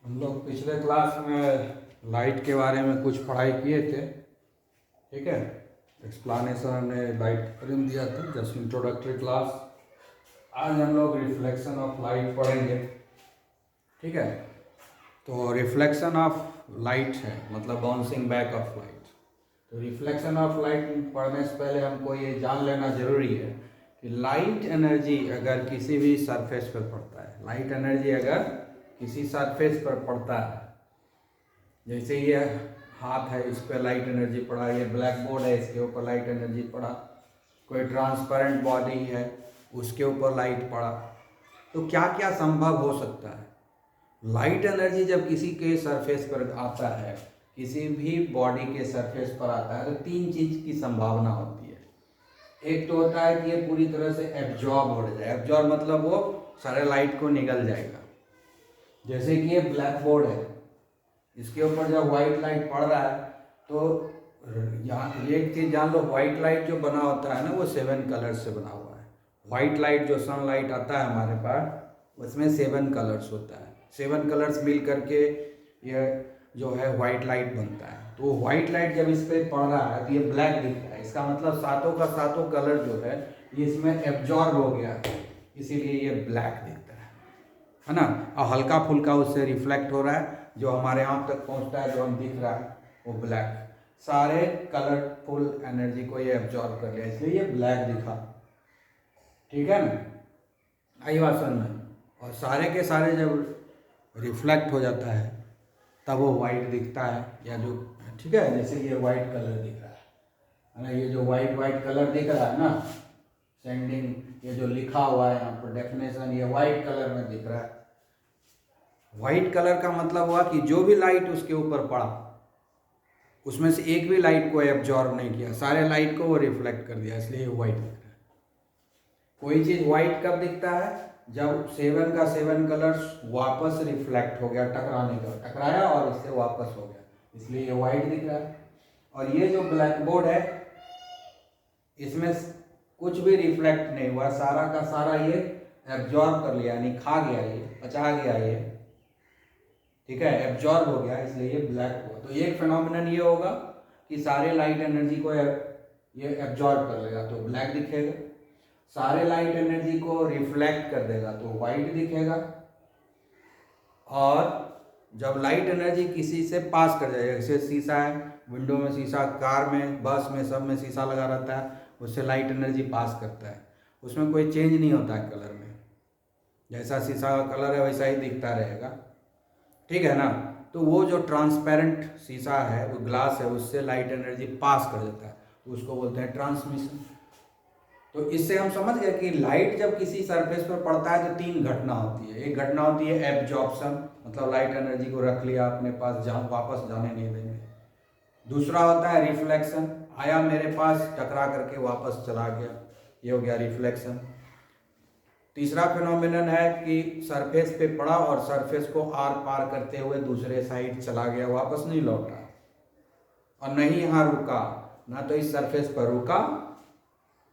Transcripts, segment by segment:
हम लोग पिछले क्लास में लाइट के बारे में कुछ पढ़ाई किए थे। ठीक है, एक्सप्लानेशन हमने लाइट करीम दिया था, जस्ट इंट्रोडक्टरी क्लास। आज हम लोग रिफ्लेक्शन ऑफ लाइट पढ़ेंगे। ठीक है, तो रिफ्लेक्शन ऑफ लाइट है मतलब बाउंसिंग बैक ऑफ लाइट। तो रिफ्लेक्शन ऑफ लाइट पढ़ने से पहले हमको ये जान लेना जरूरी है कि लाइट एनर्जी अगर किसी भी सरफेस पर पड़ता है, लाइट एनर्जी अगर किसी सरफेस पर पड़ता है, जैसे ये हाथ है, इस पर लाइट एनर्जी पड़ा, ये ब्लैक बोर्ड है, इसके ऊपर लाइट एनर्जी पड़ा, कोई ट्रांसपेरेंट बॉडी है उसके ऊपर लाइट पड़ा, तो क्या क्या संभव हो सकता है। लाइट एनर्जी जब किसी के सरफेस पर आता है, किसी भी बॉडी के सरफेस पर आता है, तो तीन चीज की संभावना होती है। एक तो होता है कि ये पूरी तरह से एब्जॉर्ब हो जाए। एब्जॉर्ब मतलब वो सारे लाइट को निगल जाएगा। जैसे कि ये ब्लैक बोर्ड है, इसके ऊपर जब व्हाइट लाइट पड़ रहा है तो यहाँ एक चीज जान लो, व्हाइट लाइट जो बना होता है ना, वो 7 कलर्स से बना हुआ है। व्हाइट लाइट जो सनलाइट आता है हमारे पास, उसमें 7 कलर्स होता है। 7 कलर्स मिल करके ये जो है व्हाइट लाइट बनता है। तो व्हाइट लाइट जब इस पर पड़ रहा है तो ये ब्लैक दिखता है। इसका मतलब सातों का सातों कलर जो है ये इसमें एब्जॉर्ब हो गया है, इसीलिए ये ब्लैक दिखता है ना। और हल्का फुल्का उससे रिफ्लेक्ट हो रहा है, जो हमारे आँख तक पहुंचता है, जो हम दिख रहा है वो ब्लैक। सारे कलरफुल एनर्जी को ये एब्जॉर्ब कर लिया, इसलिए ये ब्लैक दिखा। ठीक है ना, आई बात समझ में। और सारे के सारे जब रिफ्लेक्ट हो जाता है तब वो वाइट दिखता है, या जो ठीक है, जैसे ये वाइट कलर दिख रहा है ना, ये जो वाइट कलर दिख रहा है ना, सेंडिंग, ये जो लिखा हुआ है यहाँ पर डेफिनेशन, ये वाइट कलर में दिख रहा है। वाइट कलर का मतलब हुआ कि जो भी लाइट उसके ऊपर पड़ा, उसमें से एक भी लाइट को एब्जॉर्ब नहीं किया, सारे लाइट को वो रिफ्लेक्ट कर दिया, इसलिए वाइट दिख रहा है। कोई चीज वाइट कब दिखता है? जब 7 का 7 कलर्स वापस रिफ्लेक्ट हो गया, टकराने का टकराया और इससे वापस हो गया, इसलिए ये वाइट दिख रहा है। और ये जो ब्लैक बोर्ड है, इसमें कुछ भी रिफ्लेक्ट नहीं हुआ, सारा का सारा ये एब्जॉर्ब कर लिया, यानी खा गया, ये पचा गया ये। ठीक है, एब्जॉर्ब हो गया, इसलिए ये ब्लैक हुआ। तो एक फिनोमिनन ये होगा कि सारे लाइट एनर्जी को ये एब्जॉर्ब कर लेगा तो ब्लैक दिखेगा, सारे लाइट एनर्जी को रिफ्लेक्ट कर देगा तो वाइट दिखेगा। और जब लाइट एनर्जी किसी से पास कर जाएगा, जैसे शीशा है, विंडो में शीशा, कार में, बस में, सब में शीशा लगा रहता है, उससे लाइट एनर्जी पास करता है, उसमें कोई चेंज नहीं होता है कलर में, जैसा शीशा का कलर है वैसा ही दिखता रहेगा। ठीक है ना। तो वो जो ट्रांसपेरेंट शीशा है, वो ग्लास है, उससे लाइट एनर्जी पास कर देता है, तो उसको बोलते हैं ट्रांसमिशन। तो इससे हम समझ गए कि लाइट जब किसी सरफेस पर पड़ता है तो 3 घटना होती है। एक घटना होती है एब्जॉर्प्शन, मतलब लाइट एनर्जी को रख लिया अपने पास, वापस जाने नहीं देंगे। दूसरा होता है रिफ्लेक्शन, आया मेरे पास, टकरा करके वापस चला गया, ये हो गया रिफ्लेक्शन। तीसरा फिनोमिनन है कि सरफेस पे पड़ा और सरफेस को आर पार करते हुए दूसरे साइड चला गया, वापस नहीं लौटा, और नहीं यहाँ रुका, ना तो इस सरफेस पर रुका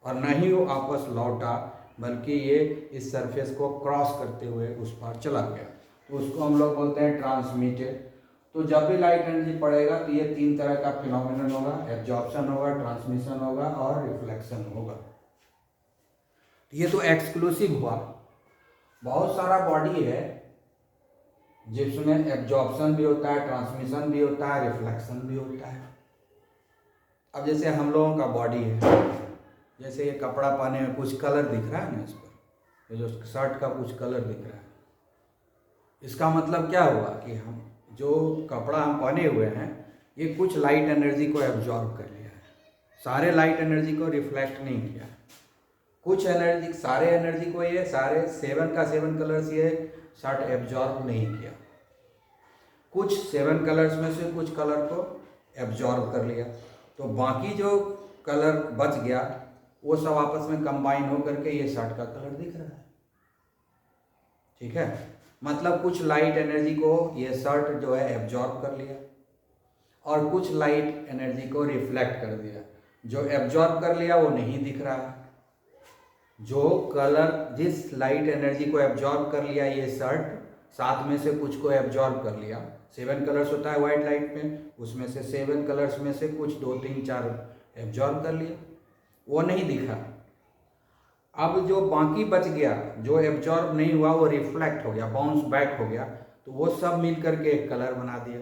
और न ही वो वापस लौटा, बल्कि ये इस सरफेस को क्रॉस करते हुए उस पार चला गया, तो उसको हम लोग बोलते हैं ट्रांसमिटेड। तो जब भी लाइट एनर्जी पड़ेगा तो ये 3 तरह का फिनोमिनन होगा, एब्जॉर्प्शन होगा, ट्रांसमिशन होगा और रिफ्लेक्शन होगा। ये तो एक्सक्लूसिव हुआ। बहुत सारा बॉडी है जिसमें एब्जॉर्प्शन भी होता है, ट्रांसमिशन भी होता है, रिफ्लेक्शन भी होता है। अब जैसे हम लोगों का बॉडी है, जैसे ये कपड़ा पहने में कुछ कलर दिख रहा है ना, इस पर ये जो शर्ट का कुछ कलर दिख रहा है, इसका मतलब क्या हुआ कि हम जो कपड़ा हम पहने हुए हैं ये कुछ लाइट एनर्जी को एब्जॉर्ब कर लिया है, सारे लाइट एनर्जी को रिफ्लेक्ट नहीं किया, कुछ एनर्जी, सारे एनर्जी को ये सारे 7 का 7 कलर्स ये शर्ट एब्जॉर्ब नहीं किया, कुछ 7 कलर्स में से कुछ कलर को एब्जॉर्ब कर लिया, तो बाकी जो कलर बच गया वो सब आपस में कंबाइन हो करके ये शर्ट का कलर दिख रहा है। ठीक है, मतलब कुछ लाइट एनर्जी को ये शर्ट जो है एब्जॉर्ब कर लिया और कुछ लाइट एनर्जी को रिफ्लेक्ट कर दिया। जो एब्जॉर्ब कर लिया वो नहीं दिख रहा है, जो कलर, जिस लाइट एनर्जी को एब्जॉर्ब कर लिया ये शर्ट, 7 में से कुछ को एब्जॉर्ब कर लिया। 7 कलर्स होता है वाइट लाइट में, उसमें से 7 कलर्स में से कुछ 2, 3, 4 एब्जॉर्ब कर लिया, वो नहीं दिखा। अब जो बाकी बच गया, जो एब्जॉर्ब नहीं हुआ, वो रिफ्लेक्ट हो गया, बाउंस बैक हो गया, तो वो सब मिल करके एक कलर बना दिया।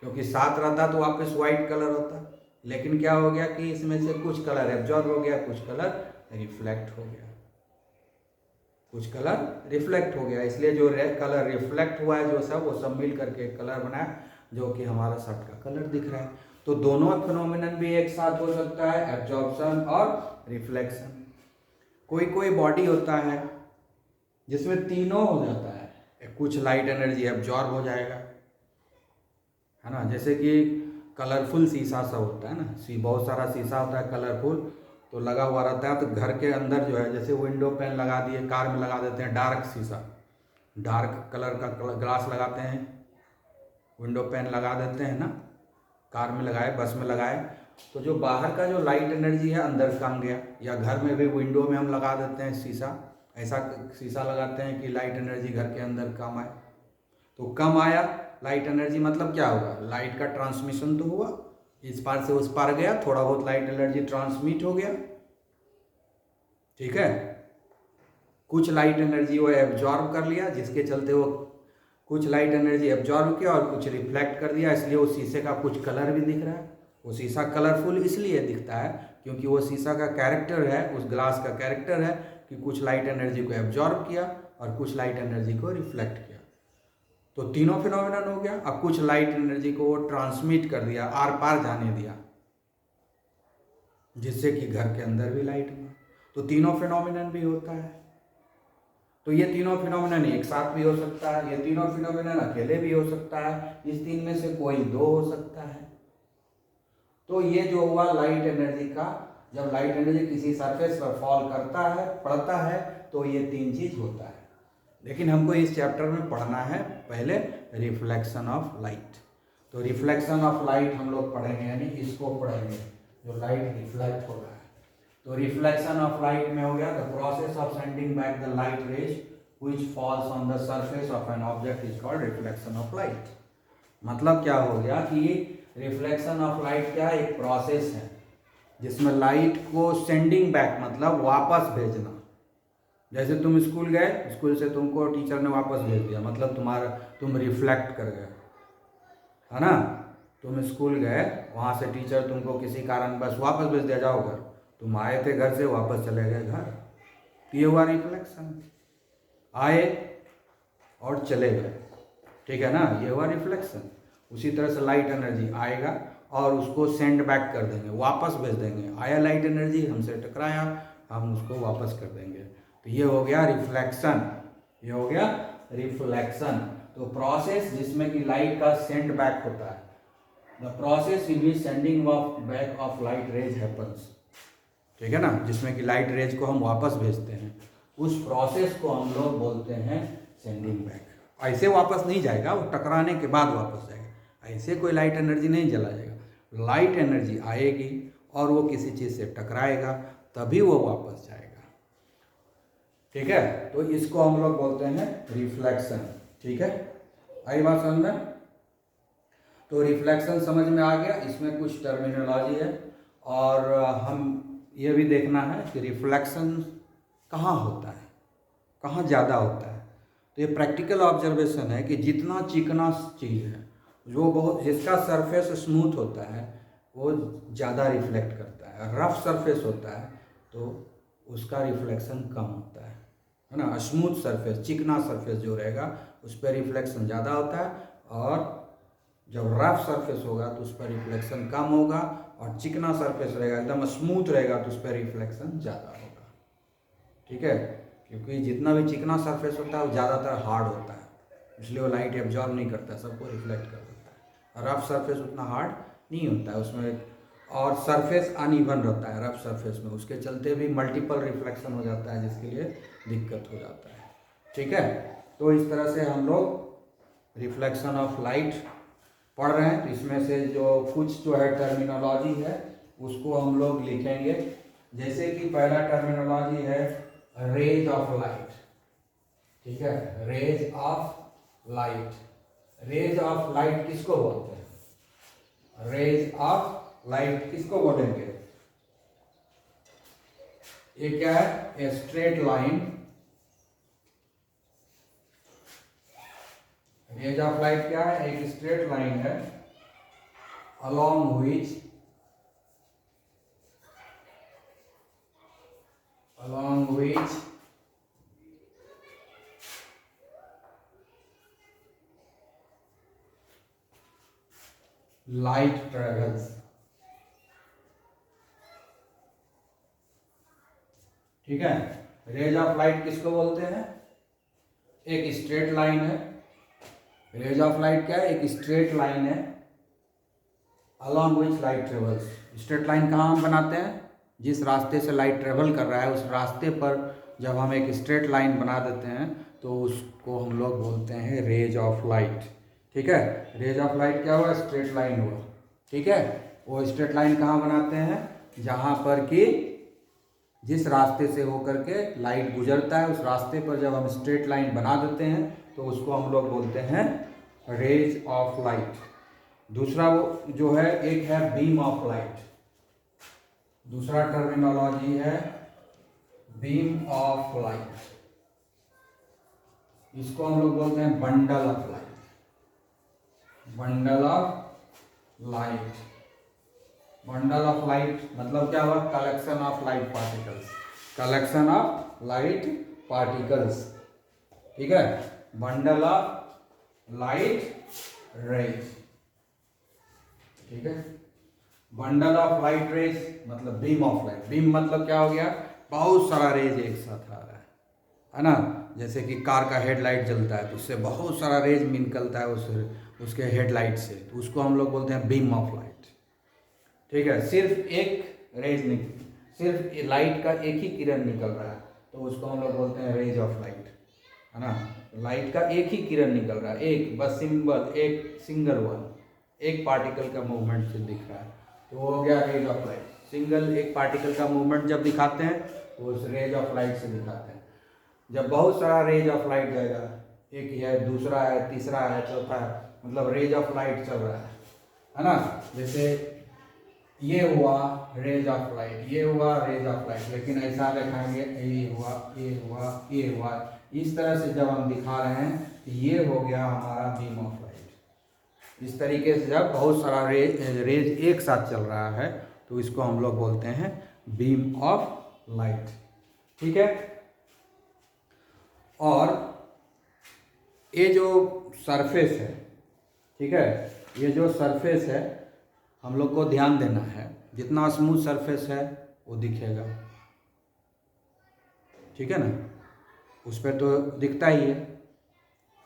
क्योंकि 7 रहता तो वापस वाइट कलर होता, लेकिन क्या हो गया कि इसमें से कुछ कलर एब्जॉर्ब हो गया, कुछ कलर रिफ्लेक्ट हो गया, कुछ कलर रिफ्लेक्ट हो गया। इसलिए जो कलर रिफ्लेक्ट हुआ है, जो सब वो सब मिल करके एक कलर बनाया, जो कि हमारा शर्ट का कलर दिख रहा है। तो दोनों फिनोमिनन भी एक साथ हो सकता है, एब्जॉर्प्शन और रिफ्लेक्शन। कोई कोई बॉडी होता है जिसमें तीनों हो जाता है, कुछ लाइट एनर्जी एब्जॉर्ब हो जाएगा, है ना। जैसे कि कलरफुल शीशा सब होता है ना, बहुत सारा शीशा होता है कलरफुल, तो लगा हुआ रहता है। तो घर के अंदर जो है, जैसे विंडो पैन लगा दिए, कार में लगा देते हैं डार्क शीशा, डार्क कलर का ग्लास लगाते हैं, विंडो पैन लगा देते हैं ना, कार में लगाए, बस में लगाए, तो जो बाहर का जो लाइट एनर्जी है अंदर कम गया। या घर में भी विंडो में हम लगा देते हैं शीशा, ऐसा शीशा लगाते हैं कि लाइट एनर्जी घर के अंदर कम आए। तो कम आया लाइट एनर्जी, मतलब क्या होगा, लाइट का ट्रांसमिशन तो हुआ, इस पार से उस पार गया, थोड़ा बहुत लाइट एनर्जी ट्रांसमिट हो गया, ठीक है। कुछ लाइट एनर्जी वो एब्जॉर्ब कर लिया, जिसके चलते वो कुछ लाइट एनर्जी एब्जॉर्ब किया और कुछ रिफ्लेक्ट कर दिया, इसलिए वो शीशे का कुछ कलर भी दिख रहा है। वो शीशा कलरफुल इसलिए दिखता है क्योंकि वो शीशा का कैरेक्टर है, उस ग्लास का कैरेक्टर है कि कुछ लाइट एनर्जी को एब्जॉर्ब किया और कुछ लाइट एनर्जी को रिफ्लेक्ट किया। तो तीनों फिनोमिनन हो गया। अब कुछ लाइट एनर्जी को वो ट्रांसमिट कर दिया, आर पार जाने दिया, जिससे कि घर के अंदर भी लाइट हुआ। तो तीनों फिनोमिनन भी होता है। तो ये तीनों फिनोमिनन एक साथ भी हो सकता है, ये तीनों फिनोमिनन अकेले भी हो सकता है, इस तीन में से कोई दो हो सकता है। तो ये जो हुआ लाइट एनर्जी का, जब लाइट एनर्जी किसी सरफेस पर फॉल करता है, पड़ता है, तो ये तीन चीज होता है। लेकिन हमको इस चैप्टर में पढ़ना है पहले रिफ्लेक्शन ऑफ लाइट। तो रिफ्लेक्शन ऑफ लाइट हम लोग पढ़ेंगे, यानी इसको पढ़ेंगे जो लाइट रिफ्लेक्ट हो रहा है। तो रिफ्लेक्शन ऑफ लाइट में हो गया the process of sending back the light rays which falls on the surface of an object is called reflection of light. मतलब क्या हो गया कि रिफ्लेक्शन ऑफ लाइट क्या एक प्रोसेस है जिसमें लाइट को सेंडिंग बैक मतलब वापस भेजना। जैसे तुम स्कूल गए, स्कूल से तुमको टीचर ने वापस भेज दिया, मतलब तुम रिफ्लेक्ट कर गए, है ना। तुम स्कूल गए, वहाँ से टीचर तुमको किसी कारण बस वापस भेज दिया, जाओ घर। तुम आए थे घर से, वापस चले गए घर, ये हुआ रिफ्लेक्शन। आए और चले गए, ठीक है ना, ये हुआ रिफ्लेक्शन। उसी तरह से लाइट एनर्जी आएगा और उसको सेंड बैक कर देंगे, वापस भेज देंगे। आया लाइट एनर्जी, हमसे टकराया, हम उसको वापस कर देंगे। तो ये हो गया रिफ्लेक्शन, ये हो गया रिफ्लेक्शन। तो प्रोसेस जिसमें कि लाइट का सेंड बैक होता है, the process in which sending of back of light raise happens, ठीक है ना, जिसमें कि लाइट रेज को हम वापस भेजते हैं, उस प्रोसेस को हम लोग बोलते हैं सेंडिंग बैक। ऐसे वापस नहीं जाएगा, वो टकराने के बाद वापस जाएगा, ऐसे कोई लाइट एनर्जी नहीं चला जाएगा। लाइट एनर्जी आएगी और वो किसी चीज़ से टकराएगा, तभी वो वापस जाएगा, ठीक है। तो इसको हम लोग बोलते हैं रिफ्लेक्शन, ठीक है। आई बात समझ में? तो रिफ्लेक्शन समझ में आ गया। इसमें कुछ टर्मिनोलॉजी है और हम ये भी देखना है कि रिफ्लेक्शन कहाँ होता है, कहाँ ज़्यादा होता है। तो ये प्रैक्टिकल ऑब्जर्वेशन है कि जितना चिकना चीज़ है, जो बहुत जिसका सरफेस स्मूथ होता है, वो ज़्यादा रिफ्लेक्ट करता है। रफ सरफेस होता है तो उसका रिफ्लेक्शन कम होता है ना। स्मूथ सरफेस, चिकना सरफेस जो रहेगा उस पर रिफ्लेक्शन ज़्यादा होता है, और जब रफ सरफेस होगा तो उस पर रिफ्लेक्शन कम होगा, और चिकना सरफेस रहेगा, एकदम स्मूथ रहेगा, तो उस पर रिफ्लेक्शन ज़्यादा होगा, ठीक है। क्योंकि जितना भी चिकना सरफेस होता है वो ज़्यादातर हार्ड होता है, इसलिए वो लाइट एब्जॉर्ब नहीं करता, सबको रिफ्लेक्ट कर देता है। रफ सरफेस उतना हार्ड नहीं होता है उसमें, और सरफेस अनइवन रहता है रफ सरफेस में, उसके चलते भी मल्टीपल रिफ्लेक्शन हो जाता है, जिसके लिए दिक्कत हो जाता है, ठीक है। तो इस तरह से हम लोग रिफ्लेक्शन ऑफ लाइट पढ़ रहे हैं। तो इसमें से जो कुछ जो है टर्मिनोलॉजी है उसको हम लोग लिखेंगे। जैसे कि पहला टर्मिनोलॉजी है रेज ऑफ लाइट, ठीक है, rays of light. Rays of light किसको बोलते हैं? रेज ऑफ लाइट किसको बोलेंगे? ये क्या है? A straight line. Rays of light क्या है? एक स्ट्रेट लाइन है along which light travels। ठीक है, रेज ऑफ लाइट किसको बोलते हैं? एक स्ट्रेट लाइन है। रेज ऑफ लाइट क्या है? एक स्ट्रेट लाइन है along which light travels। Straight line कहाँ हम बनाते हैं? जिस रास्ते से लाइट ट्रेवल कर रहा है उस रास्ते पर जब हम एक स्ट्रेट लाइन बना देते हैं तो उसको हम लोग बोलते हैं रेज ऑफ लाइट। ठीक है, रेज ऑफ लाइट क्या हुआ? स्ट्रेट लाइन हुआ। ठीक है, वो स्ट्रेट लाइन कहाँ बनाते हैं? जहाँ पर कि जिस रास्ते से होकर के लाइट गुजरता है उस रास्ते पर जब हम स्ट्रेट लाइन बना देते हैं तो उसको हम लोग बोलते हैं रेज ऑफ लाइट। दूसरा वो जो है, एक है बीम ऑफ लाइट। दूसरा टर्मिनोलॉजी है बीम ऑफ लाइट। इसको हम लोग बोलते हैं bundle of light. Bundle of light. Bundle of light मतलब क्या हुआ? Collection of light particles. Collection of light particles. ठीक है, बंडल ऑफ लाइट रेज। ठीक है, बंडल ऑफ लाइट रेज मतलब बीम ऑफ लाइट। बीम मतलब क्या हो गया? बहुत सारा रेज एक साथ आ रहा है ना। जैसे कि कार का हेडलाइट जलता है तो उससे बहुत सारा रेज निकलता है उसके हेडलाइट से, तो उसको हम लोग बोलते हैं बीम ऑफ लाइट। ठीक है, सिर्फ एक रेज सिर्फ लाइट का एक ही किरण निकल रहा है तो उसको हम लोग बोलते हैं रेज ऑफ लाइट, है ना। लाइट का एक ही किरण निकल रहा है, एक बस एक सिंगल वन, एक पार्टिकल का मूवमेंट से दिख रहा है तो वो हो गया रेज ऑफ लाइट। सिंगल एक पार्टिकल का मूवमेंट जब दिखाते हैं तो उस रेज ऑफ लाइट से दिखाते हैं। जब बहुत सारा रेज ऑफ लाइट जाएगा, एक ही है, दूसरा है, तीसरा है, चौथा है, मतलब रेज ऑफ लाइट चल रहा है ना। जैसे ये हुआ रेज ऑफ लाइट, ये हुआ रेज ऑफ लाइट, लेकिन ऐसा दिखाएंगे ये हुआ, ये हुआ, ये हुआ, इस तरह से जब हम दिखा रहे हैं तो ये हो गया हमारा बीम ऑफ लाइट। इस तरीके से जब बहुत सारा रेज एक साथ चल रहा है तो इसको हम लोग बोलते हैं बीम ऑफ लाइट। ठीक है, और ये जो सरफेस है, ठीक है, ये जो सरफेस है हम लोग को ध्यान देना है, जितना स्मूथ सरफेस है वो दिखेगा, ठीक है ना, उस पर तो दिखता ही है।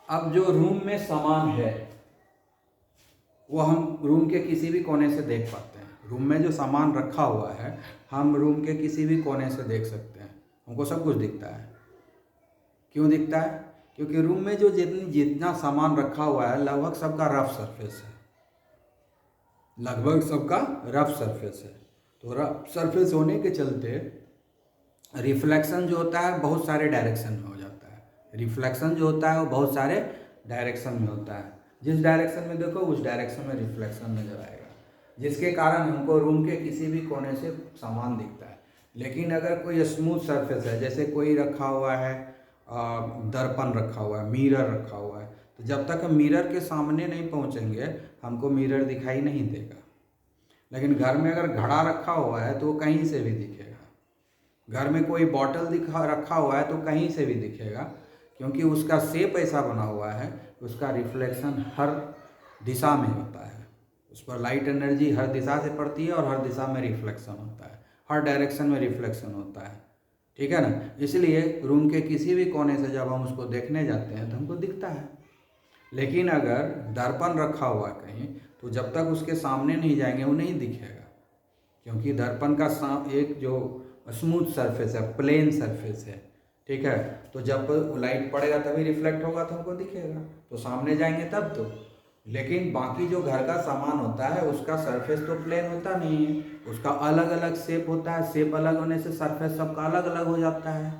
अब जो रूम में सामान है वो हम रूम के किसी भी कोने से देख पाते हैं। रूम में जो सामान रखा हुआ है हम रूम के किसी भी कोने से देख सकते हैं, हमको सब कुछ दिखता है। क्यों दिखता है? क्योंकि रूम में जो जितना सामान रखा हुआ है लगभग सबका रफ सरफेस है, लगभग सबका रफ सरफेस है। तो रफ सरफेस होने के चलते रिफ्लेक्शन जो होता है बहुत सारे डायरेक्शन में हो जाता है। रिफ्लेक्शन जो होता है वो बहुत सारे डायरेक्शन में होता है। जिस डायरेक्शन में देखो उस डायरेक्शन में रिफ्लेक्शन नजर आएगा, जिसके कारण हमको रूम के किसी भी कोने से सामान दिखता है। लेकिन अगर कोई स्मूथ सरफेस है, जैसे कोई रखा हुआ है दर्पण रखा हुआ है, मिरर रखा हुआ है, तो जब तक हम मिरर के सामने नहीं पहुंचेंगे हमको मिरर दिखाई नहीं देगा। लेकिन घर में अगर घड़ा रखा हुआ है तो वो कहीं से भी दिखेगा। घर में कोई बॉटल रखा हुआ है तो कहीं से भी दिखेगा, क्योंकि उसका शेप ऐसा बना हुआ है, उसका रिफ्लेक्शन हर दिशा में होता है। उस पर लाइट एनर्जी हर दिशा से पड़ती है और हर दिशा में रिफ्लेक्शन होता है, हर डायरेक्शन में रिफ्लेक्शन होता है, ठीक है ना। इसलिए रूम के किसी भी कोने से जब हम उसको देखने जाते हैं तो हमको दिखता है। लेकिन अगर दर्पण रखा हुआ है कहीं तो जब तक उसके सामने नहीं जाएंगे वो नहीं दिखेगा, क्योंकि दर्पण का एक जो स्मूथ सरफेस है, प्लेन सरफेस है, ठीक है। तो जब लाइट पड़ेगा तभी रिफ्लेक्ट होगा तो हमको दिखेगा, तो सामने जाएंगे तब तो। लेकिन बाकी जो घर का सामान होता है उसका सरफेस तो प्लेन होता नहीं है, उसका अलग अलग शेप होता है। शेप अलग होने से सरफेस सबका अलग अलग हो जाता है,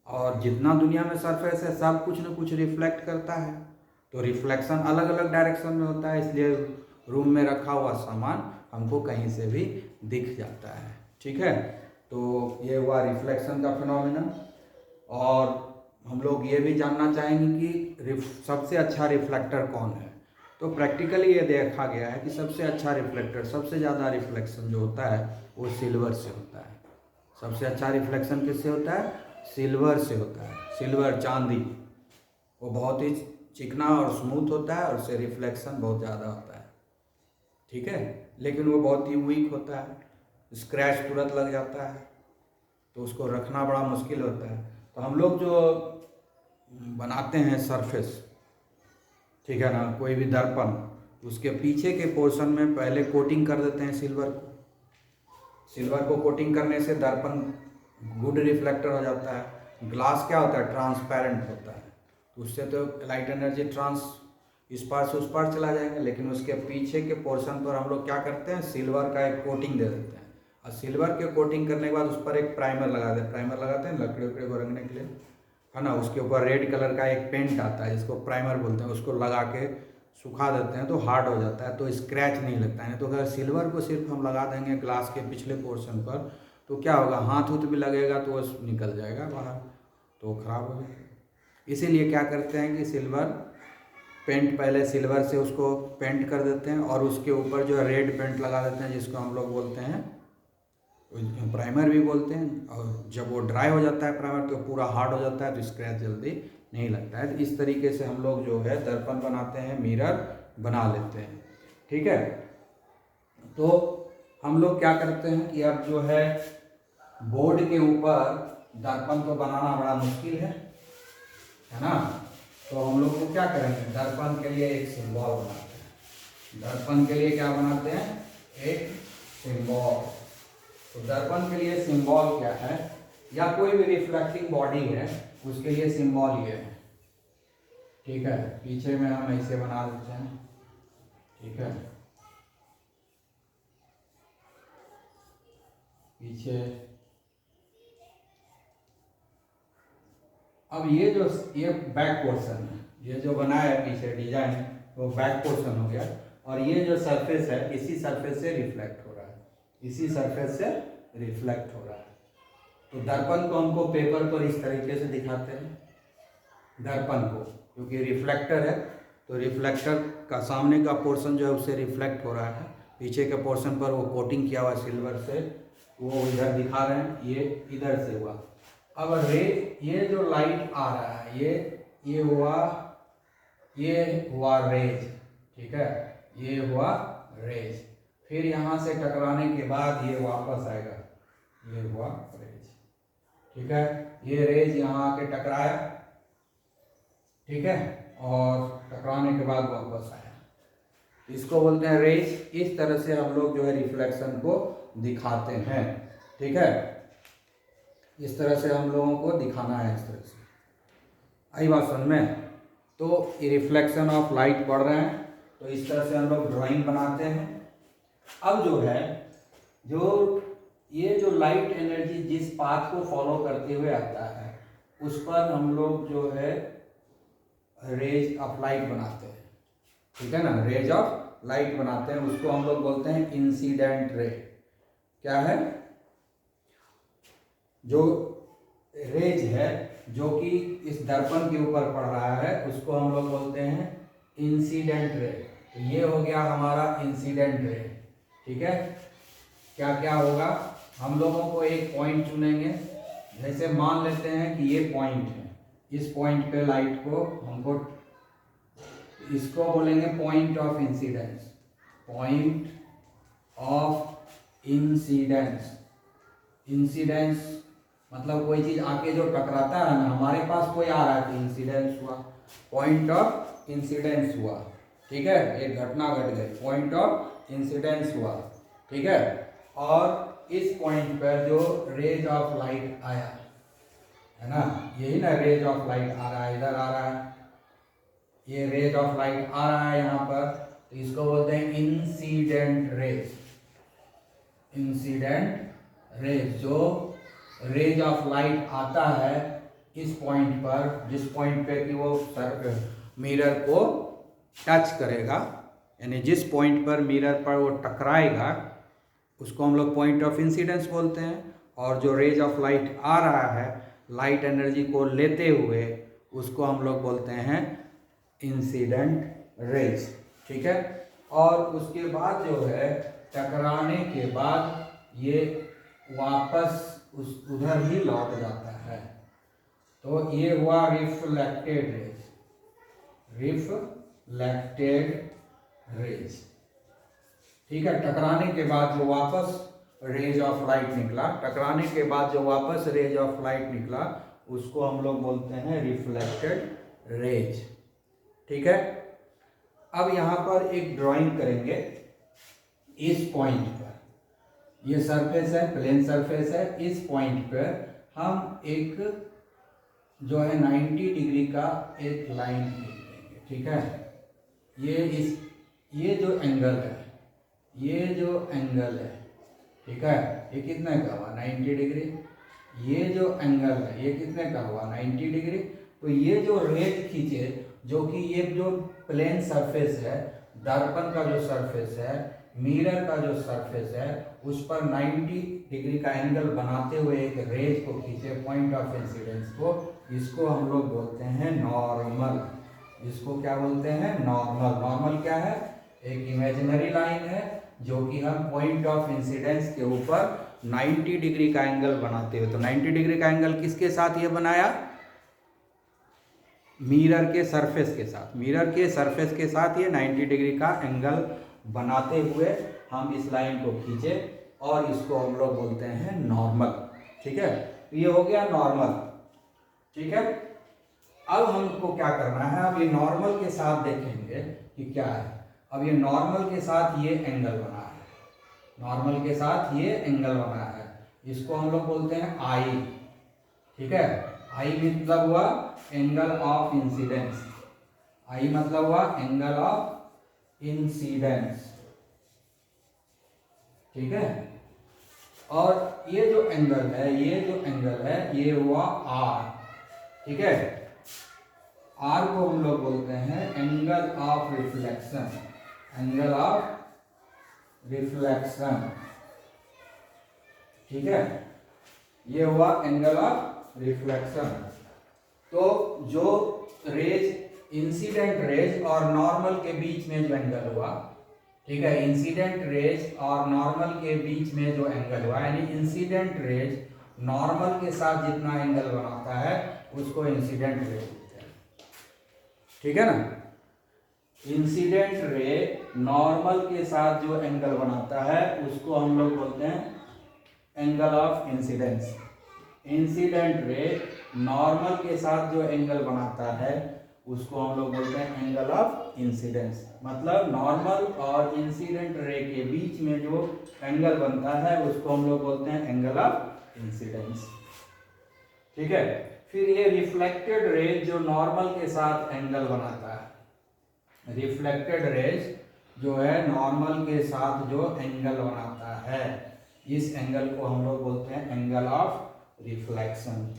और जितना दुनिया में सरफेस है सब कुछ ना कुछ रिफ्लेक्ट करता है, तो रिफ्लेक्शन अलग अलग डायरेक्शन में होता है, इसलिए रूम में रखा हुआ सामान हमको कहीं से भी दिख जाता है। ठीक है, तो ये हुआ रिफ्लेक्शन का फिनोमिना। और हम लोग ये भी जानना चाहेंगे कि सबसे अच्छा रिफ्लेक्टर कौन है। तो प्रैक्टिकली ये देखा गया है कि सबसे अच्छा रिफ्लेक्टर, सबसे ज़्यादा रिफ्लेक्शन जो होता है वो सिल्वर से होता है। सबसे अच्छा रिफ्लेक्शन किससे होता है? सिल्वर से होता है। सिल्वर, चांदी, वो बहुत ही चिकना और स्मूथ होता है और उससे रिफ्लेक्शन बहुत ज़्यादा होता है। ठीक है, लेकिन वो बहुत ही वीक होता है, स्क्रैच तुरंत लग जाता है, तो उसको रखना बड़ा मुश्किल होता है। तो हम लोग जो बनाते हैं सरफेस, ठीक है ना, कोई भी दर्पण, उसके पीछे के पोर्शन में पहले कोटिंग कर देते हैं सिल्वर को। सिल्वर को कोटिंग करने से दर्पण गुड रिफ्लेक्टर हो जाता है। ग्लास क्या होता है? ट्रांसपेरेंट होता है, तो उससे तो लाइट एनर्जी इस पार से उस पार चला जाएगा। लेकिन उसके पीछे के पोर्शन पर हम लोग क्या करते हैं? सिल्वर का एक कोटिंग दे देते हैं, और सिल्वर के कोटिंग करने के बाद उस पर एक प्राइमर लगा देते हैं। प्राइमर लगाते हैं लकड़ी वकड़ी को रंगने के लिए, है ना। उसके ऊपर रेड कलर का एक पेंट आता है जिसको प्राइमर बोलते हैं, उसको लगा के सुखा देते हैं तो हार्ड हो जाता है, तो स्क्रैच नहीं लगता है। तो अगर सिल्वर को सिर्फ हम लगा देंगे ग्लास के पिछले पोर्शन पर, तो क्या होगा? हाथ उथ भी लगेगा तो वो निकल जाएगा बाहर, तो ख़राब हो जाएगा। इसीलिए क्या करते हैं कि सिल्वर पेंट, पहले सिल्वर से उसको पेंट कर देते हैं और उसके ऊपर जो है रेड पेंट लगा देते हैं, जिसको हम लोग बोलते हैं प्राइमर भी बोलते हैं। और जब वो ड्राई हो जाता है प्राइमर, तो पूरा हार्ड हो जाता है, तो स्क्रैच जल्दी नहीं लगता है। तो इस तरीके से हम लोग जो है दर्पण बनाते हैं, मिरर बना लेते हैं। ठीक है, तो हम लोग क्या करते हैं कि अब जो है बोर्ड के ऊपर दर्पण तो बनाना बड़ा मुश्किल है ना। तो हम लोग को क्या करेंगे? दर्पण के लिए एक सिंबल बनाते हैं। दर्पण के लिए क्या बनाते हैं? एक सिंबल। तो दर्पण के लिए सिंबल क्या है, या कोई भी रिफ्लेक्टिंग बॉडी है उसके लिए सिंबल ये है। ठीक है, पीछे में हम ऐसे बना देते हैं। ठीक है, पीछे अब ये बैक पोर्शन है, ये जो बना है पीछे डिजाइन, वो बैक पोर्शन हो गया। और ये जो सरफेस है, इसी सरफेस से रिफ्लेक्ट हो रहा है, इसी सरफेस से रिफ्लेक्ट हो रहा है। तो दर्पण को हमको पेपर पर इस तरीके से दिखाते हैं दर्पण को, क्योंकि रिफ्लेक्टर है, तो रिफ्लेक्टर का सामने का पोर्शन जो है उससे रिफ्लेक्ट हो रहा है, पीछे के पोर्शन पर वो कोटिंग किया हुआ सिल्वर से, वो इधर दिखा रहे हैं, ये इधर से हुआ। अब ये जो लाइट आ रहा है, ये हुआ रेज। ठीक है, ये हुआ रेज, फिर यहाँ से टकराने के बाद ये वापस आएगा, ये हुआ रेज। ठीक है, ये रेज यहाँ आके टकराया, ठीक है, और टकराने के बाद वापस आया, इसको बोलते हैं रेज। इस तरह से हम लोग जो है रिफ्लेक्शन को दिखाते हैं। ठीक है, इस तरह से हम लोगों को दिखाना है, इस तरह से। आई बात समझ में? तो रिफ्लेक्शन ऑफ लाइट पढ़ रहे हैं, तो इस तरह से हम लोग ड्राइंग बनाते हैं। अब जो है, ये जो लाइट एनर्जी जिस पाथ को फॉलो करते हुए आता है, उस पर हम लोग जो है रेज ऑफ लाइट बनाते हैं। ठीक है ना, रेज ऑफ लाइट बनाते हैं, उसको हम लोग बोलते हैं इंसिडेंट रे। क्या है? जो रेज है जो कि इस दर्पण के ऊपर पड़ रहा है, उसको हम लोग बोलते हैं इंसिडेंट रे। तो ये हो गया हमारा इंसिडेंट रे। ठीक है, क्या क्या होगा? हम लोगों को एक पॉइंट चुनेंगे, जैसे मान लेते हैं कि ये पॉइंट है, इस पॉइंट पे लाइट को हमको, इसको बोलेंगे point of incidence. Point of incidence, incidence मतलब कोई चीज आके जो टकराता है ना, हमारे पास कोई आ रहा है तो इंसिडेंस हुआ, पॉइंट ऑफ इंसिडेंस हुआ। ठीक है, एक घटना घट गई, पॉइंट ऑफ इंसिडेंस हुआ। ठीक है, और इस पॉइंट पर जो रेज ऑफ लाइट आया है ना, यही ना रेज ऑफ लाइट आ रहा है, इधर आ रहा है, ये रेज ऑफ लाइट आ रहा है यहाँ पर, तो इसको बोलते हैं इंसिडेंट रेज। इंसिडेंट रेज, जो रेज ऑफ लाइट आता है इस पॉइंट पर, जिस पॉइंट पे कि वो मिरर को टच करेगा, यानी जिस पॉइंट पर मिरर पर वो टकराएगा उसको हम लोग पॉइंट ऑफ इंसिडेंस बोलते हैं। और जो रेज ऑफ लाइट आ रहा है लाइट एनर्जी को लेते हुए उसको हम लोग बोलते हैं इंसिडेंट रेज। ठीक है। और उसके बाद जो है टकराने के बाद ये वापस उस उधर ही लौट जाता है, तो ये हुआ रिफ्लेक्टेड रेज, रिफ्लेक्टेड रेज। ठीक है। टकराने के बाद जो वापस रेज ऑफ लाइट निकला, टकराने के बाद जो वापस रेज ऑफ लाइट निकला उसको हम लोग बोलते हैं रिफ्लेक्टेड रेज। ठीक है। अब यहाँ पर एक ड्राइंग करेंगे। इस पॉइंट पर, ये सरफेस है, प्लेन सरफेस है, इस पॉइंट पर हम एक जो है 90 डिग्री का एक लाइन खींच देंगे। ठीक है। ये जो एंगल है, ये जो एंगल है, ठीक है, ये कितने का हुआ 90 डिग्री। ये जो एंगल है ये कितने का हुआ 90 डिग्री। तो ये जो रेज खींचे, जो कि ये जो प्लेन सरफेस है, दर्पण का जो सरफेस है, मिरर का जो सरफेस है, उस पर 90 डिग्री का एंगल बनाते हुए एक रेज को खींचे, पॉइंट ऑफ इंसिडेंस को, इसको हम लोग बोलते हैं नॉर्मल। इसको क्या बोलते हैं नॉर्मल। नॉर्मल क्या है, एक इमेजिनरी लाइन है जो कि हम पॉइंट ऑफ इंसिडेंस के ऊपर 90 डिग्री का एंगल बनाते हुए, तो 90 डिग्री का एंगल किसके साथ ये बनाया, मिरर के सरफेस के साथ। मिरर के सरफेस के साथ ये 90 डिग्री का एंगल बनाते हुए हम इस लाइन को खींचे और इसको हम लोग बोलते हैं नॉर्मल। ठीक है। तो ये हो गया नॉर्मल। ठीक है। अब हमको क्या करना है, अब ये नॉर्मल के साथ देखेंगे कि क्या है। अब ये नॉर्मल के साथ ये एंगल बना है, नॉर्मल के साथ ये एंगल बना है, इसको हम लोग बोलते हैं आई। ठीक है। आई मतलब हुआ एंगल ऑफ इंसिडेंस। आई मतलब हुआ एंगल ऑफ इंसिडेंस। ठीक है। और ये जो एंगल है, ये जो एंगल है, ये हुआ आर। ठीक है। आर को हम लोग बोलते हैं angle of reflection, angle of reflection. ठीक है। ये हुआ एंगल ऑफ रिफ्लेक्शन। तो जो रेज, इंसिडेंट रेज और नॉर्मल के बीच में जो एंगल हुआ, ठीक है, इंसिडेंट रेज और नॉर्मल के बीच में जो एंगल हुआ, यानी इंसिडेंट रेज नॉर्मल के साथ जितना एंगल बनाता है उसको इंसिडेंट रेज बोलते हैं। ठीक है ना। इंसिडेंट रे नॉर्मल के साथ जो एंगल बनाता है उसको हम लोग बोलते हैं angle of incidence. Incident ray normal के साथ जो एंगल बनाता है उसको हम लोग बोलते हैं एंगल ऑफ इंसिडेंस। मतलब नॉर्मल और इंसिडेंट रे के बीच में जो एंगल बनता है उसको हम लोग बोलते हैं एंगल ऑफ इंसिडेंस। ठीक है। फिर ये रिफ्लेक्टेड रे जो नॉर्मल के साथ एंगल बनाता है, रिफ्लेक्टेड रेज जो है नॉर्मल के साथ जो एंगल बनाता है, इस एंगल को हम लोग बोलते हैं angle of reflection,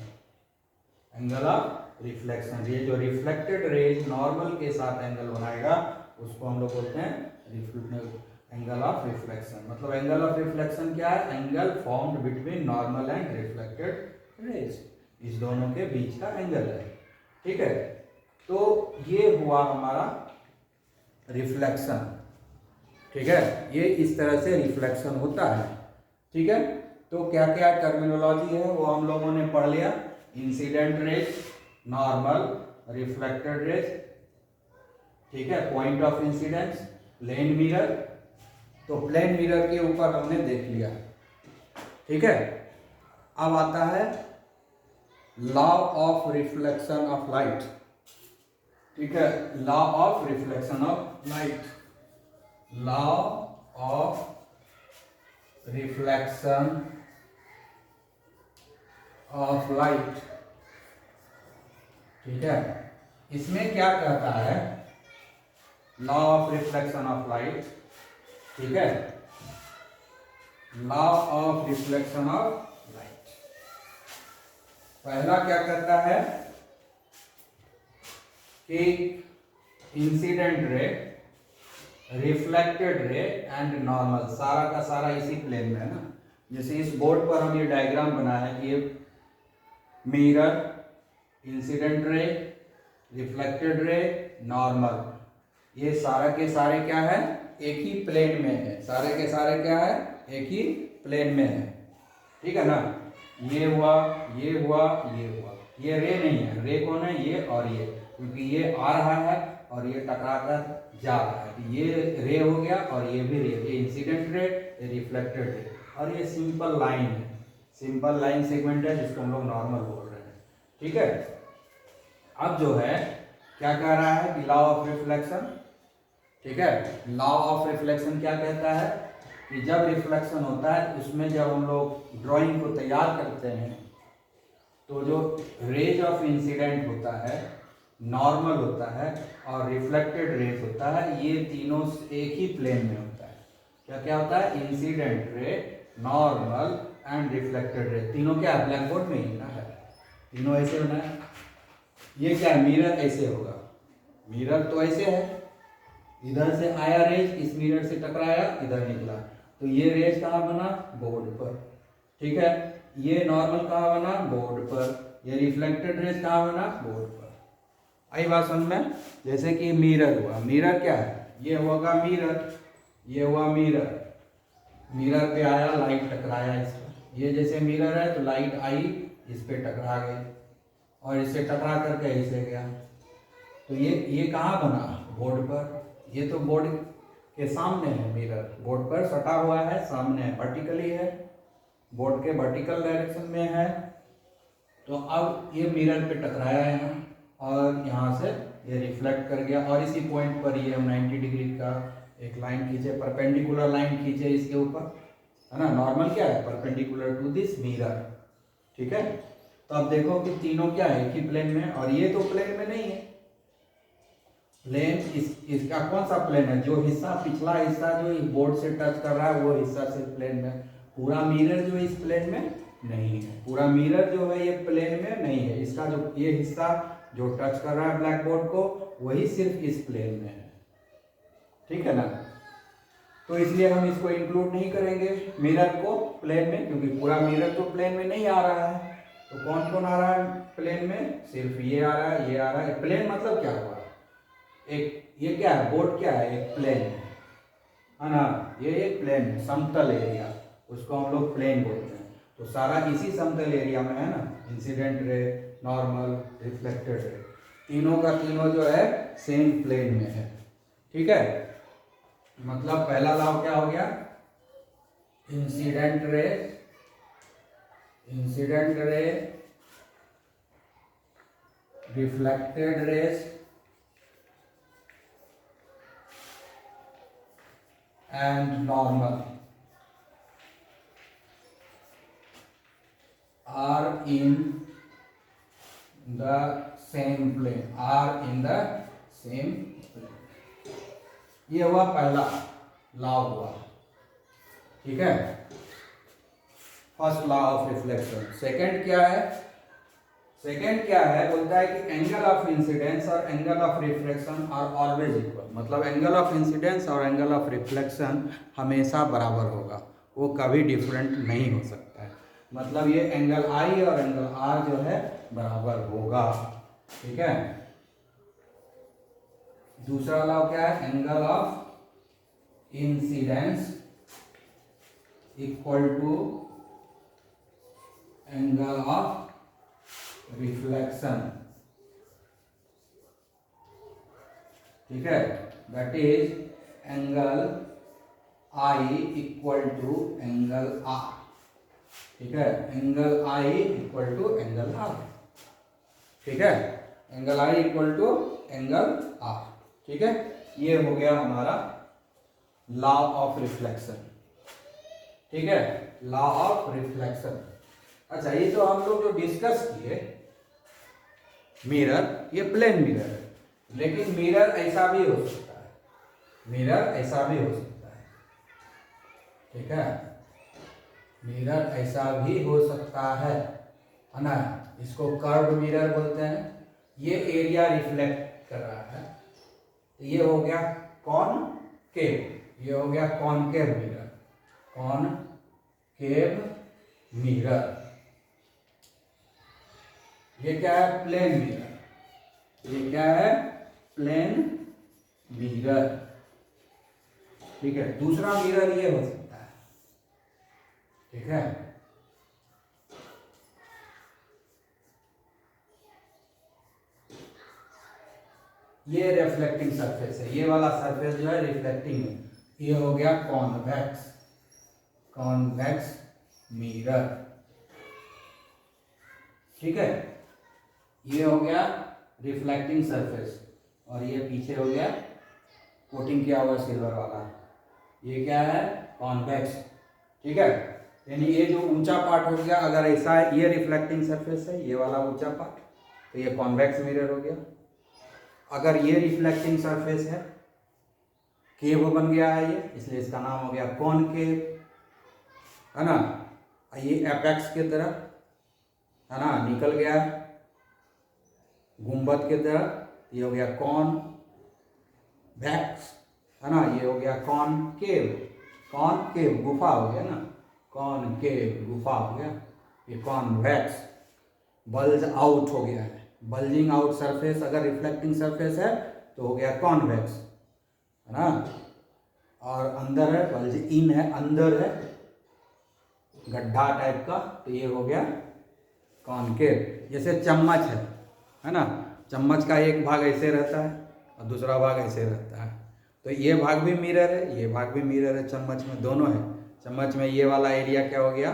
angle of reflection. ये जो रिफ्लेक्टेड रेज नॉर्मल के साथ एंगल बनाएगा उसको हम लोग बोलते हैं एंगल ऑफ रिफ्लेक्शन। मतलब एंगल ऑफ रिफ्लेक्शन क्या है, angle formed between normal and reflected raise, इस दोनों के बीच का एंगल है। ठीक है। तो ये हुआ हमारा रिफ्लेक्शन। ठीक है। ये इस तरह से रिफ्लेक्शन होता है। ठीक है। तो क्या क्या टर्मिनोलॉजी है वो हम लोगों ने पढ़ लिया। Incident rays, normal, reflected rays, ठीक है, point of incidence, plane mirror. तो प्लेन मिरर के ऊपर हमने देख लिया। ठीक है। अब आता है law of reflection of light. ठीक है। Law of reflection of light, law of reflection of light. ठीक है। इसमें क्या कहता है, law of reflection of light, ठीक है, law of reflection of light. पहला क्या कहता है कि incident ray, reflected ray and normal, सारा का सारा इसी प्लेन में है ना। जैसे इस बोर्ड पर हम ये डायग्राम बना है कि ये mirror, incident ray, reflected ray, normal, ये सारे के सारे क्या है, एक ही प्लेन में है। सारे के सारे क्या है, एक ही प्लेन में है, ठीक है ना। ये हुआ, ये हुआ, ये हुआ, ये रे नहीं है। रे कौन है, ये और ये, क्योंकि ये आ रहा है और ये टकरा कर जा रहा है। ये रे हो गया और ये भी रे, ये इंसिडेंट रे, ये रिफ्लेक्टेड रे, और ये सिंपल लाइन है, सिंपल लाइन सेगमेंट है जिसको हम लोग नॉर्मल बोल रहे हैं, ठीक है। अब जो है क्या कह रहा है कि लॉ ऑफ रिफ्लेक्शन, ठीक है। लॉ ऑफ रिफ्लेक्शन क्या कहता है कि जब रिफ्लेक्शन होता है उसमें जब हम लोग ड्राइंग को तैयार करते हैं तो जो रेज ऑफ इंसिडेंट होता है, नॉर्मल होता है और रिफ्लेक्टेड रेज होता है, ये तीनों एक ही प्लेन में होता है। क्या क्या होता है, incident ray, normal and reflected ray, तीनों क्या है, ब्लैक बोर्ड में ही ना है, तीनों ऐसे होना है। ये क्या है, मिरर ऐसे होगा, मिरर तो ऐसे है, इधर से आया रेज, इस मिरर से टकराया, इधर निकला, तो ये रेज कहाँ बना, बोर्ड पर, ठीक है। ये नॉर्मल कहाँ बना, बोर्ड पर, ये रिफ्लेक्टेड रेज कहाँ बना, बोर्ड पर। आई बात समझ में। जैसे कि मिरर हुआ, मिरर क्या है, ये होगा मिरर, ये हुआ मिरर, मिरर पे आया, लाइट टकराया इस पर, ये जैसे मिरर है तो लाइट आई, इस पे टकरा गई और इससे टकरा करके ऐसे गया, तो ये कहाँ बना, बोर्ड पर। ये तो बोर्ड के सामने है मिरर, बोर्ड पर सटा हुआ है, सामने है, वर्टिकली है, बोर्ड के वर्टिकल डायरेक्शन में है। तो अब ये मिरर पे टकराया है और यहाँ से ये रिफ्लेक्ट कर गया और इसी पॉइंट पर ये हम 90 डिग्री का एक लाइन खींचे, परपेंडिकुलर लाइन खींचे इसके ऊपर, है ना। नॉर्मल क्या है, परपेंडिकुलर टू दिस मिरर, ठीक है। तो अब देखो कि तीनों क्या है, एक ही प्लेन में, और ये तो प्लेन में नहीं है। प्लेन इसका कौन सा प्लेन है, जो हिस्सा, पिछला हिस्सा जो इस बोर्ड से टच कर रहा है वो हिस्सा सिर्फ प्लेन में, पूरा मिरर जो इस प्लेन में नहीं है, पूरा मिरर जो है ये प्लेन में नहीं है। इसका जो ये हिस्सा जो टच कर रहा है ब्लैक बोर्ड को, वही सिर्फ इस प्लेन में है, ठीक है ना। तो इसलिए हम इसको इंक्लूड नहीं करेंगे मिरर को प्लेन में, क्योंकि पूरा मिरर तो प्लेन में नहीं आ रहा है। तो कौन कौन आ रहा है प्लेन में, सिर्फ ये आ रहा है, ये आ रहा है। प्लेन मतलब क्या हुआ, एक ये क्या है, बोर्ड क्या है, एक प्लेन है ना, ये एक प्लेन है, समतल एरिया, उसको हम लोग प्लेन बोलते हैं। तो सारा इसी समतल एरिया में है ना, incident ray, normal, reflected ray, तीनों का तीनों जो है सेम प्लेन में है, ठीक है। मतलब पहला लॉ क्या हो गया, incident ray, reflected raise and normal are in the same plane, ये हुआ पहला लॉ हुआ, ठीक है, first law of reflection. Second क्या है, बोलता है कि एंगल ऑफ इंसिडेंस और angle of reflection are always equal. मतलब एंगल ऑफ इंसिडेंस और एंगल ऑफ रिफ्लेक्शन हमेशा बराबर होगा, वो कभी डिफरेंट नहीं हो सकता है। मतलब ये एंगल आई और एंगल आर जो है बराबर होगा, ठीक है। दूसरा लॉ क्या है, angle of incidence equal to angle of reflection, ठीक है। That is angle I equal to angle R, ठीक है। Angle I equal to angle R, ठीक है। Angle I equal to angle R, ठीक है। ये हो गया हमारा लॉ ऑफ रिफ्लेक्शन, ठीक है, लॉ ऑफ रिफ्लेक्शन। अच्छा, ये तो हम लोग जो डिस्कस किए मिरर, ये प्लेन मिरर है, लेकिन मिरर ऐसा भी हो सकता है, मिरर ऐसा भी हो सकता है, ठीक है। मिरर ऐसा भी हो सकता है, है ना, इसको कर्व मिरर बोलते हैं। ये एरिया रिफ्लेक्ट कर रहा है, तो ये हो गया कॉनकेव, ये हो गया कॉनकेव मिरर, कॉनकेव मिरर। ये क्या है? Plane mirror. ये क्या है? Plane mirror. ठीक है, दूसरा मिरर ये हो सकता है। ठीक है, ये रिफ्लेक्टिंग सरफेस है, ये वाला सरफेस जो है रिफ्लेक्टिंग है। ये हो गया कॉन्वेक्स, कॉन्वेक्स मिरर। ठीक है, ये हो गया रिफ्लेक्टिंग सरफेस, और ये पीछे हो गया कोटिंग किया हुआ सिल्वर वाला, ये क्या है? कॉन्वेक्स। ठीक है, यानी ये जो ऊंचा पार्ट हो गया, अगर ऐसा है, ये रिफ्लेक्टिंग सरफेस है, ये वाला ऊंचा पार्ट, तो ये कॉन्वेक्स मिरर हो गया। अगर ये रिफ्लेक्टिंग सरफेस है, केव बन गया है ये, इसलिए इसका नाम हो गया कॉनकेव, है ना। ये एपेक्स की तरह, है ना, निकल गया गुंबद की तरह, ये हो गया कॉनवेक्स, है ना। ये हो गया कॉनकेव, कॉनकेव गुफा हो गया ना, कॉनकेव गुफा हो गया। ये कॉन्वेक्स, बल्ज आउट हो गया है, बल्जिंग आउट सरफेस अगर रिफ्लेक्टिंग सरफेस है तो हो गया कॉन्वेक्स, है ना। और अंदर है, बल्ज इन है, अंदर है गड्ढा टाइप का, तो ये हो गया कॉनकेव। जैसे चम्मच है ना, चम्मच का एक भाग ऐसे रहता है और दूसरा भाग ऐसे रहता है, तो ये भाग भी मिरर है, ये भाग भी मिरर है, चम्मच में दोनों है। चम्मच में ये वाला एरिया क्या हो गया?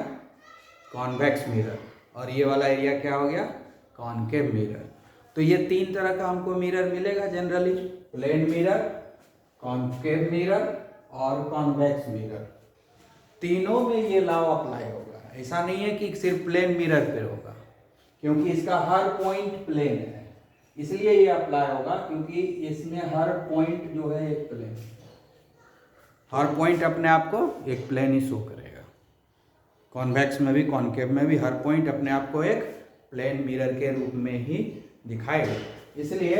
कॉन्वेक्स मिरर, और ये वाला एरिया क्या हो गया? Concave mirror. तो ये तीन तरह का हमको मिरर मिलेगा generally, plane mirror, concave mirror और कॉन्वेक्स मिरर। तीनों में ये लॉ अप्लाई होगा, ऐसा नहीं है कि सिर्फ प्लेन मिरर पे होगा, क्योंकि इसका हर पॉइंट प्लेन है, इसलिए ये अप्लाई होगा, क्योंकि इसमें हर पॉइंट जो है एक प्लेन, हर पॉइंट अपने आप को एक प्लेन ही शो करेगा। कॉन्वेक्स में भी, कॉनकेव में भी हर पॉइंट अपने आप को एक प्लेन मिरर के रूप में ही दिखाएगा। इसलिए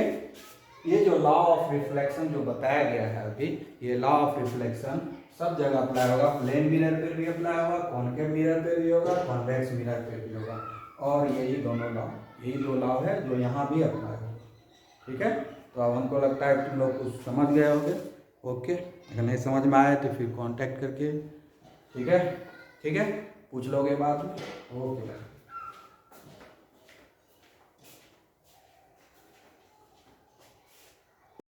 ये जो लॉ ऑफ रिफ्लेक्शन जो बताया गया है अभी, ये लॉ ऑफ रिफ्लेक्शन सब जगह अप्लाई होगा, प्लेन मिरर पे भी अप्लाई होगा, कॉनकेव मिरर पे भी होगा, कॉन्वेक्स मिरर पे भी होगा, और यही दोनों लॉ, यही दो लॉ है जो यहाँ भी अप्लाई होगा। ठीक है, तो अब हमको लगता है तुम लोग कुछ समझ गए होगे। ओके, अगर नहीं समझ में आए तो फिर कांटेक्ट करके, ठीक है, पूछ लोगे बाद में। ओके।